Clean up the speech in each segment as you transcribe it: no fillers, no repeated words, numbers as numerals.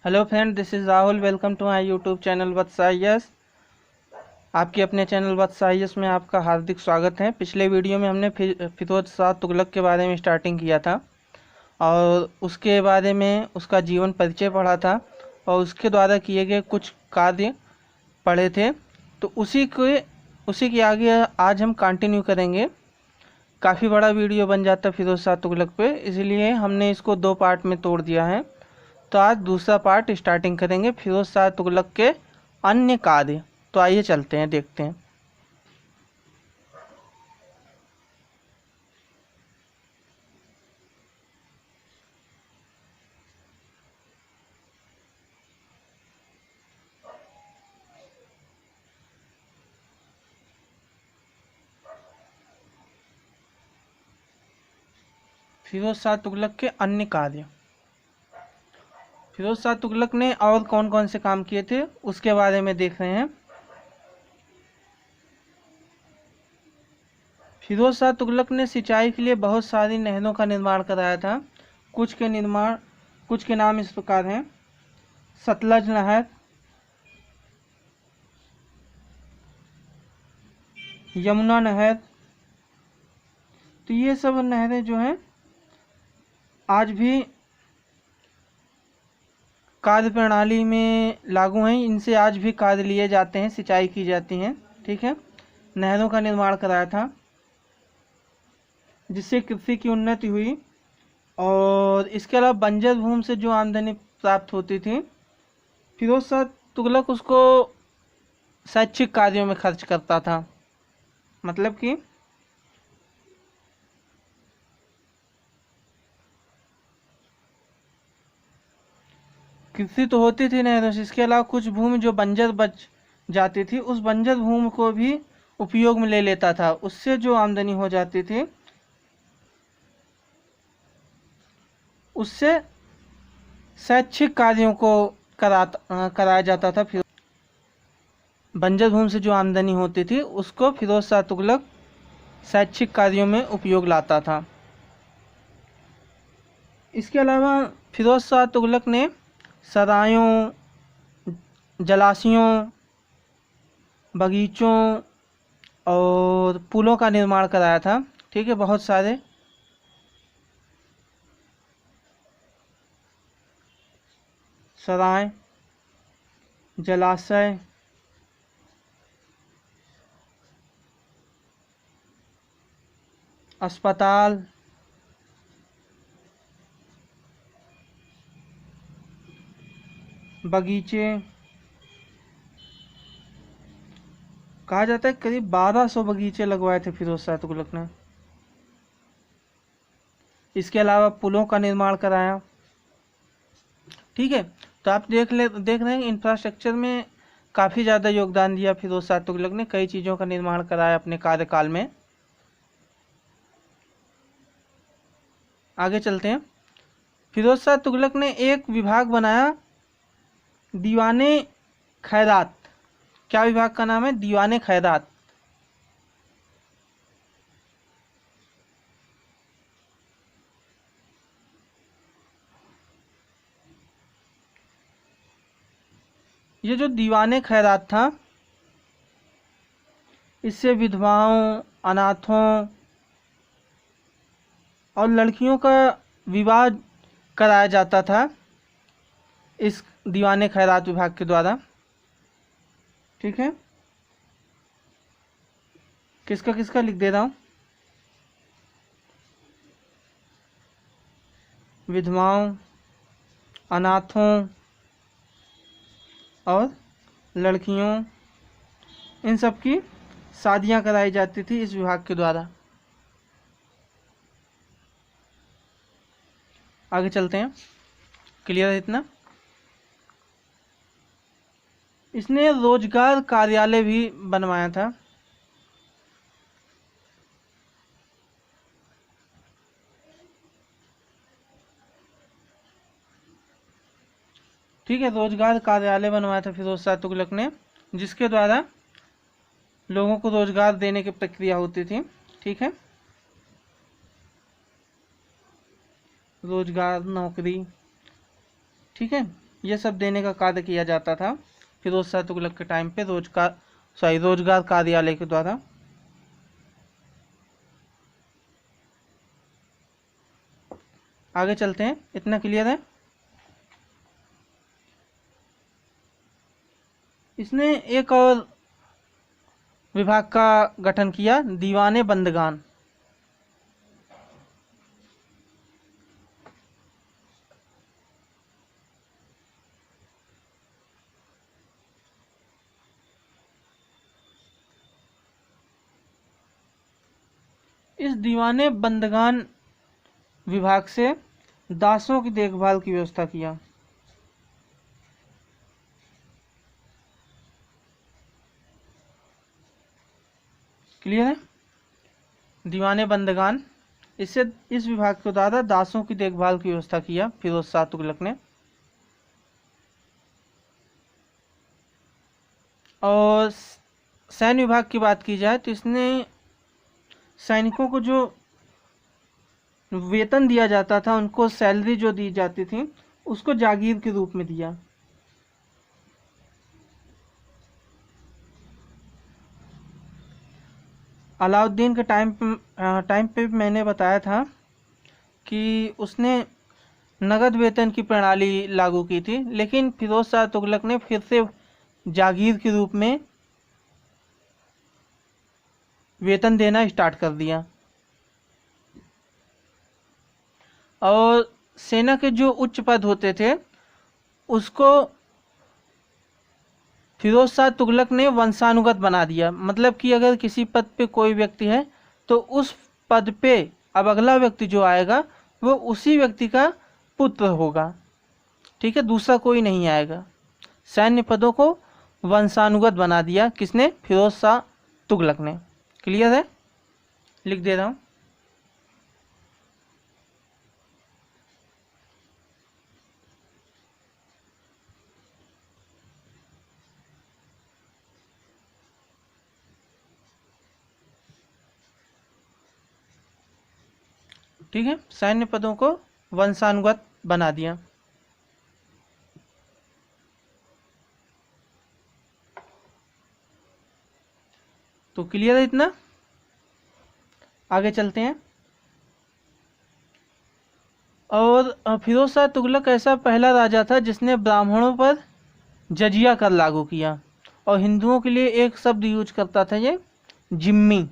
Hello friend, this is Rahul. Welcome to my YouTube channel वत्साइयस। आपके अपने चैनल वत्साइयस में आपका हार्दिक स्वागत है। पिछले वीडियो में हमने फिरोज शाह तुगलक के बारे में स्टार्टिंग किया था और उसके बारे में उसका जीवन परिचय पढ़ा था और उसके द्वारा किए गए कुछ कार्य पढ़े थे। तो उसी के आगे आज हम कंटिन्यू करेंगे। काफ़ी बड़ा वीडियो बन जाता फिरोज शाह तुगलक पे, इसलिए हमने इसको 2 पार्ट में तोड़ दिया है। तो आज दूसरा पार्ट स्टार्टिंग करेंगे फिरोज शाह तुगलक के अन्य कार्य। तो आइए चलते हैं, देखते हैं। फिरोज शाह तुगलक के अन्य कार्य। फिरोज शाह तुगलक ने और कौन कौन से काम किए थे उसके बारे में देख रहे हैं। फिरोज शाह तुगलक ने सिंचाई के लिए बहुत सारी नहरों का निर्माण कराया था। कुछ के नाम इस प्रकार हैं: सतलज नहर, यमुना नहर। तो ये सब नहरें जो हैं आज भी कार्य प्रणाली में लागू हैं। इनसे आज भी कार्य लिए जाते हैं, सिंचाई की जाती हैं। ठीक है, नहरों का निर्माण कराया था जिससे कृषि की उन्नति हुई। और इसके अलावा बंजर भूमि से जो आमदनी प्राप्त होती थी, फिरोज शाह तुगलक उसको शैक्षिक कार्यों में खर्च करता था। मतलब कि कृषि तो होती थी नहरों से, इसके अलावा कुछ भूमि जो बंजर बच जाती थी उस बंजर भूमि को भी उपयोग में ले लेता था। उससे जो आमदनी हो जाती थी उससे शैक्षिक कार्यों को कराया जाता था। फिर बंजर भूमि से जो आमदनी होती थी उसको फिरोज शाह तुगलक शैक्षिक कार्यों में उपयोग लाता था। इसके अलावा फिरोज शाह तुगलक ने सरायों, जलाशयों, बगीचों और पुलों का निर्माण कराया था। ठीक है, बहुत सारे। सराय, जलाशय, अस्पताल, बगीचे। कहा जाता है करीब 1200 बगीचे लगवाए थे फिरोज शाह तुगलक ने। इसके अलावा पुलों का निर्माण कराया। ठीक है, तो आप देख रहे हैं इंफ्रास्ट्रक्चर में काफ़ी ज़्यादा योगदान दिया फिरोज शाह तुगलक ने। कई चीज़ों का निर्माण कराया अपने कार्यकाल में। आगे चलते हैं। फिरोज शाह तुगलक ने एक विभाग बनाया, दीवाने खैरात। क्या विभाग का नाम है? दीवाने खैरात। ये जो दीवाने खैरात था इससे विधवाओं, अनाथों और लड़कियों का विवाह कराया जाता था इस दीवाने खैरात विभाग के द्वारा। ठीक है, किसका किसका लिख दे रहा हूँ। विधवाओं, अनाथों और लड़कियों, इन सब की शादियां कराई जाती थी इस विभाग के द्वारा। आगे चलते हैं। क्लियर है इतना? इसने रोजगार कार्यालय भी बनवाया था। ठीक है, रोजगार कार्यालय बनवाया था फिरोज शाह तुगलक ने, जिसके द्वारा लोगों को रोजगार देने की प्रक्रिया होती थी। ठीक है, रोजगार, नौकरी। ठीक है, ये सब देने का कार्य किया जाता था फिरोज शाह तुगलक के टाइम पे रोजगार कार्यालय के द्वारा। आगे चलते हैं, इतना क्लियर है। इसने एक और विभाग का गठन किया, दीवाने बंदगान। इस दीवाने बंदगान विभाग से दासों की देखभाल की व्यवस्था किया। क्लियर है? दीवाने बंदगान, इससे इस विभाग के द्वारा दासों की देखभाल की व्यवस्था किया फिरोज शाह तुगलक ने। और सैन्य विभाग की बात की जाए तो इसने सैनिकों को जो वेतन दिया जाता था, उनको सैलरी जो दी जाती थी, उसको जागीर के रूप में दिया। अलाउद्दीन के टाइम पे मैंने बताया था कि उसने नगद वेतन की प्रणाली लागू की थी, लेकिन फिरोज शाह तुगलक ने फिर से जागीर के रूप में वेतन देना स्टार्ट कर दिया। और सेना के जो उच्च पद होते थे उसको फिरोज शाह तुगलक ने वंशानुगत बना दिया। मतलब कि अगर किसी पद पे कोई व्यक्ति है तो उस पद पे अब अगला व्यक्ति जो आएगा वो उसी व्यक्ति का पुत्र होगा, ठीक है, दूसरा कोई नहीं आएगा। सैन्य पदों को वंशानुगत बना दिया, किसने? फिरोज शाह तुगलक ने। क्लियर है? लिख दे रहा हूँ। ठीक है, सैन्य पदों को वंशानुगत बना दिया। तो क्लियर है इतना? आगे चलते हैं। और फिरोज शाह तुगलक ऐसा पहला राजा था जिसने ब्राह्मणों पर जजिया कर लागू किया। और हिंदुओं के लिए एक शब्द यूज करता था, ये जिम्मी।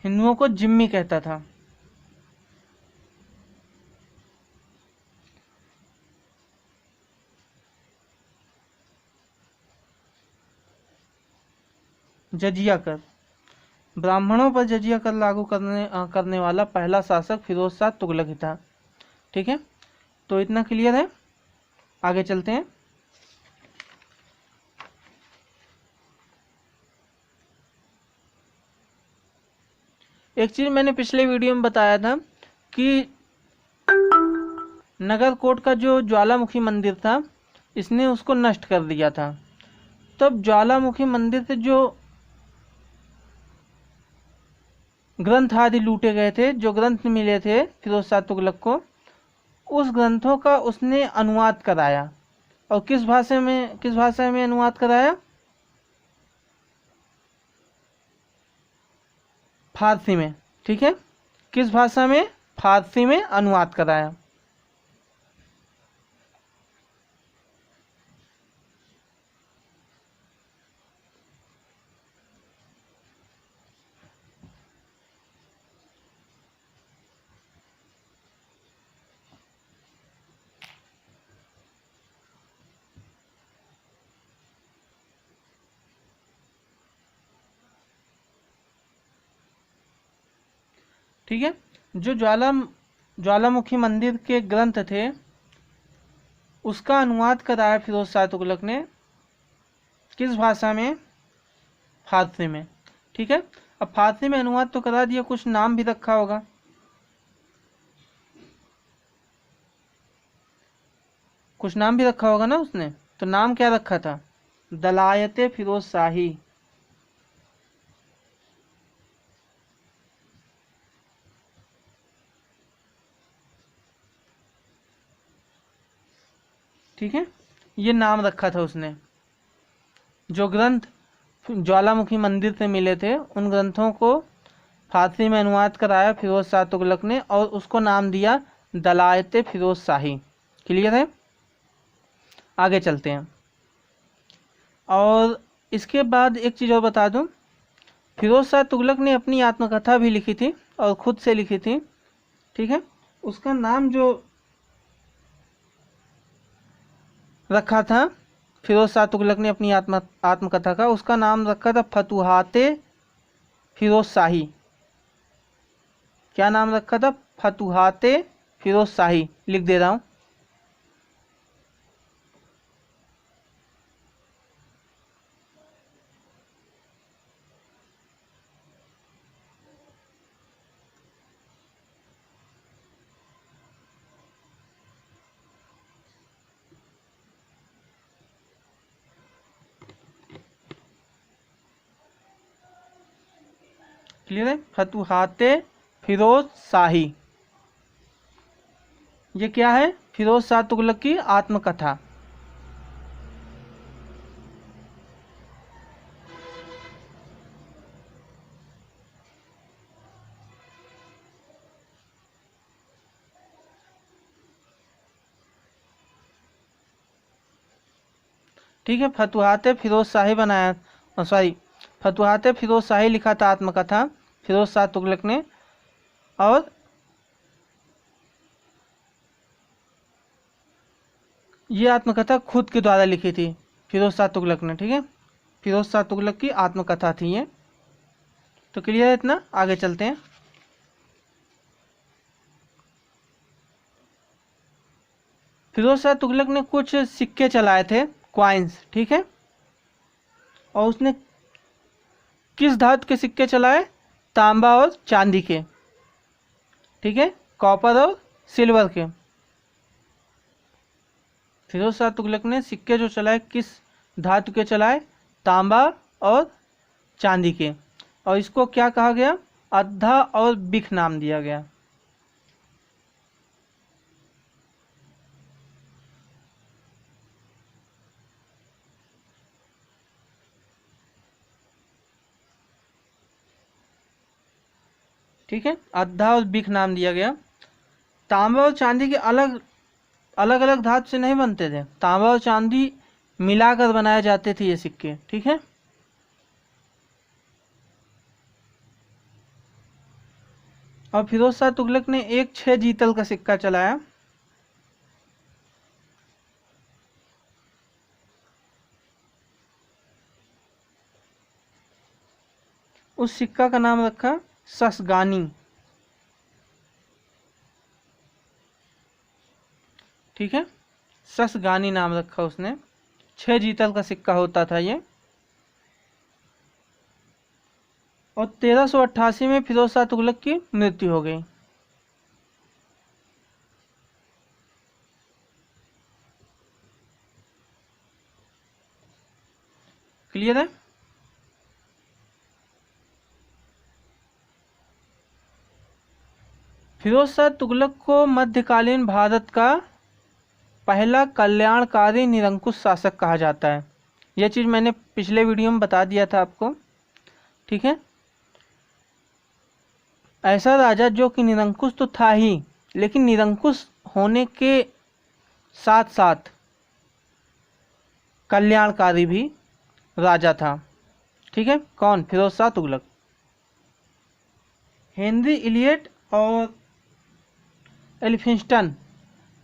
हिंदुओं को जिम्मी कहता था। जजिया कर, ब्राह्मणों पर जजिया कर लागू करने वाला पहला शासक फिरोज शाह तुगलक ही था। ठीक है, तो इतना क्लियर है। आगे चलते हैं। एक चीज मैंने पिछले वीडियो में बताया था कि नगरकोट का जो ज्वालामुखी मंदिर था, इसने उसको नष्ट कर दिया था। तब ज्वालामुखी मंदिर से जो ग्रंथ आदि लूटे गए थे, जो ग्रंथ मिले थे फिरोज शाह तुगलक को, उस ग्रंथों का उसने अनुवाद कराया। और किस भाषा में अनुवाद कराया? फारसी में। ठीक है, किस भाषा में? फारसी में अनुवाद कराया। ठीक है, जो ज्वालामुखी मंदिर के ग्रंथ थे उसका अनुवाद कराया फिरोज शाह तुगलक ने। किस भाषा में? फारसी में। ठीक है, अब फारसी में अनुवाद तो करा दिया, कुछ नाम भी रखा होगा। कुछ नाम भी रखा होगा ना उसने, तो नाम क्या रखा था? दलायते फिरोज शाही। ठीक है, ये नाम रखा था उसने। जो ग्रंथ ज्वालामुखी मंदिर से मिले थे उन ग्रंथों को फारसी में अनुवाद कराया फिरोज शाह तुगलक ने और उसको नाम दिया दलायत फिरोज शाही। क्लियर है, आगे चलते हैं। और इसके बाद एक चीज़ और बता दूं, फिरोज शाह तुगलक ने अपनी आत्मकथा भी लिखी थी और खुद से लिखी थी। ठीक है, उसका नाम जो रखा था फिरोज शाह तुगलक ने अपनी आत्मकथा का, उसका नाम रखा था फतुहाते फिरोज शाही। क्या नाम रखा था? फतुहाते फिरोज शाही। लिख दे रहा हूँ। क्लियर है, फतुहाते फिरोज शाही। ये क्या है? फिरोज शाह तुगलक की आत्मकथा। ठीक है, फतुहाते फिरोज शाही बनाया, सॉरी, फतुहाते फिरोज शाही लिखा था आत्मकथा फिरोज शाह तुगलक ने। और ये आत्मकथा खुद के द्वारा लिखी थी फिरोज शाह तुगलक ने। ठीक है, फिरोज शाह तुगलक की आत्मकथा थी ये। तो क्लियर है इतना, आगे चलते हैं। फिरोज शाह तुगलक ने कुछ सिक्के चलाए थे, क्वाइंस। ठीक है, और उसने किस धातु के सिक्के चलाए? तांबा और चांदी के। ठीक है, कॉपर और सिल्वर के। फिरोज शाह तुगलक ने सिक्के जो चलाए किस धातु के चलाए? तांबा और चांदी के। और इसको क्या कहा गया? अद्धा और बिख नाम दिया गया। ठीक है, अद्धा और बिख नाम दिया गया। तांबा और चांदी के अलग अलग अलग धातु से नहीं बनते थे, तांबा और चांदी मिलाकर बनाए जाते थे ये सिक्के। ठीक है, और फिरोज शाह तुगलक ने एक 6 जीतल का सिक्का चलाया। उस सिक्का का नाम रखा ससगानी। ठीक है, ससगानी नाम रखा उसने। 6 जीतल का सिक्का होता था ये। और 1388 में फिरोज शाह तुगलक की मृत्यु हो गई। क्लियर है, फिरोज शाह तुगलक को मध्यकालीन भारत का पहला कल्याणकारी निरंकुश शासक कहा जाता है। यह चीज़ मैंने पिछले वीडियो में बता दिया था आपको। ठीक है, ऐसा राजा जो कि निरंकुश तो था ही, लेकिन निरंकुश होने के साथ साथ कल्याणकारी भी राजा था। ठीक है, कौन? फिरोज शाह तुगलक। हेनरी इलियट और एल्फिंस्टन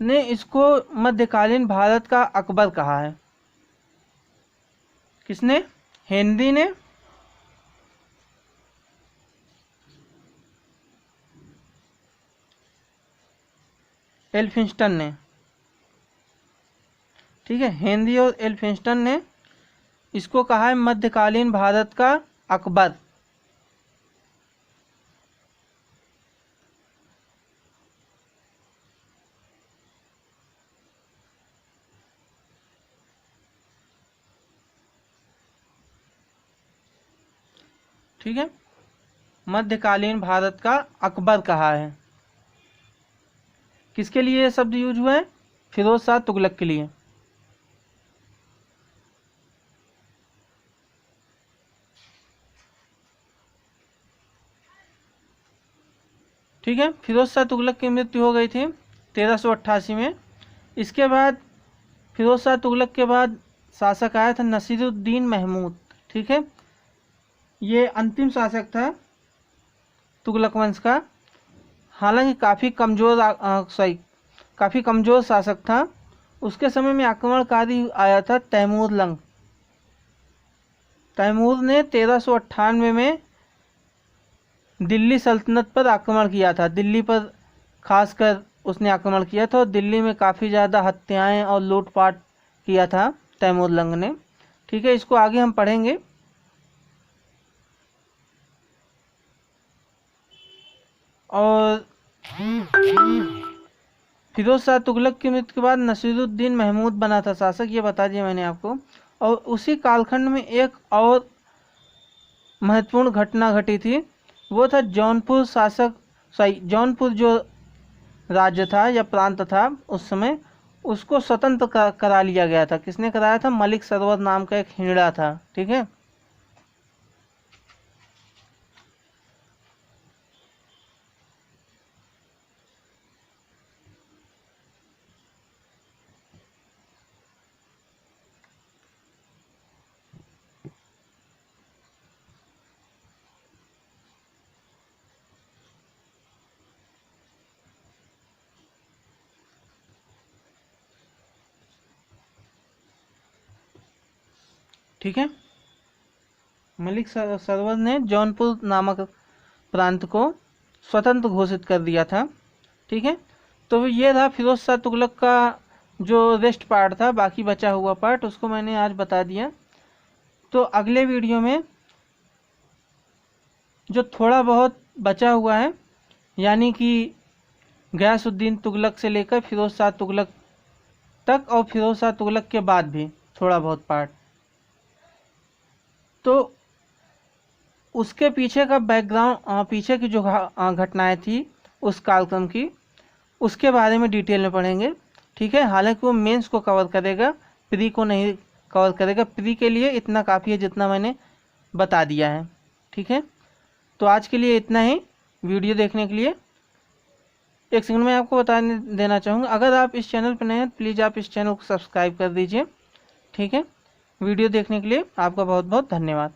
ने इसको मध्यकालीन भारत का अकबर कहा है। किसने? हेनरी ने एल्फिंस्टन ने। ठीक है, हेनरी और एल्फिंस्टन ने इसको कहा है मध्यकालीन भारत का अकबर। ठीक है, मध्यकालीन भारत का अकबर कहा है। किसके लिए ये शब्द यूज हुआ है? फिरोज शाह तुगलक के लिए। ठीक है, फिरोज शाह तुगलक की मृत्यु हो गई थी 1388 में। इसके बाद फिरोज शाह तुगलक के बाद शासक आया था नसीरुद्दीन महमूद। ठीक है, ये अंतिम शासक था तुगलक वंश का। हालांकि काफ़ी कमज़ोर शासक था। उसके समय में आक्रमणकारी आया था तैमूर लंग। तैमूर ने 1398 में दिल्ली सल्तनत पर आक्रमण किया था। दिल्ली पर खासकर उसने आक्रमण किया था और दिल्ली में काफ़ी ज़्यादा हत्याएं और लूटपाट किया था तैमूर लंग ने। ठीक है, इसको आगे हम पढ़ेंगे। और फिरोज शाह तुगलक की मृत्यु के बाद नसीरुद्दीन महमूद बना था शासक, ये बता दिया मैंने आपको। और उसी कालखंड में एक और महत्वपूर्ण घटना घटी थी, वो था जौनपुर जो राज्य था या प्रांत था उस समय, उसको स्वतंत्र करा लिया गया था। किसने कराया था? मलिक सरवर नाम का एक हिजड़ा था। ठीक है, ठीक है, मलिक सरवर ने जौनपुर नामक प्रांत को स्वतंत्र घोषित कर दिया था। ठीक है, तो ये था फिरोज शाह तुगलक का जो रेस्ट पार्ट था, बाकी बचा हुआ पार्ट उसको मैंने आज बता दिया। तो अगले वीडियो में जो थोड़ा बहुत बचा हुआ है, यानी कि गयासुद्दीन तुगलक से लेकर फिरोज शाह तुगलक तक और फिरोज शाह तुगलक के बाद भी थोड़ा बहुत पार्ट, तो उसके पीछे का बैकग्राउंड, पीछे की जो घटनाएं थी उस कालक्रम की, उसके बारे में डिटेल में पढ़ेंगे। ठीक है, हालांकि वो मेंस को कवर करेगा, प्री को नहीं कवर करेगा। प्री के लिए इतना काफ़ी है जितना मैंने बता दिया है। ठीक है, तो आज के लिए इतना ही। वीडियो देखने के लिए एक सेकंड में आपको बता देना चाहूँगा, अगर आप इस चैनल पर नए हैं प्लीज़ आप इस चैनल को सब्सक्राइब कर दीजिए। ठीक है, वीडियो देखने के लिए आपका बहुत बहुत धन्यवाद।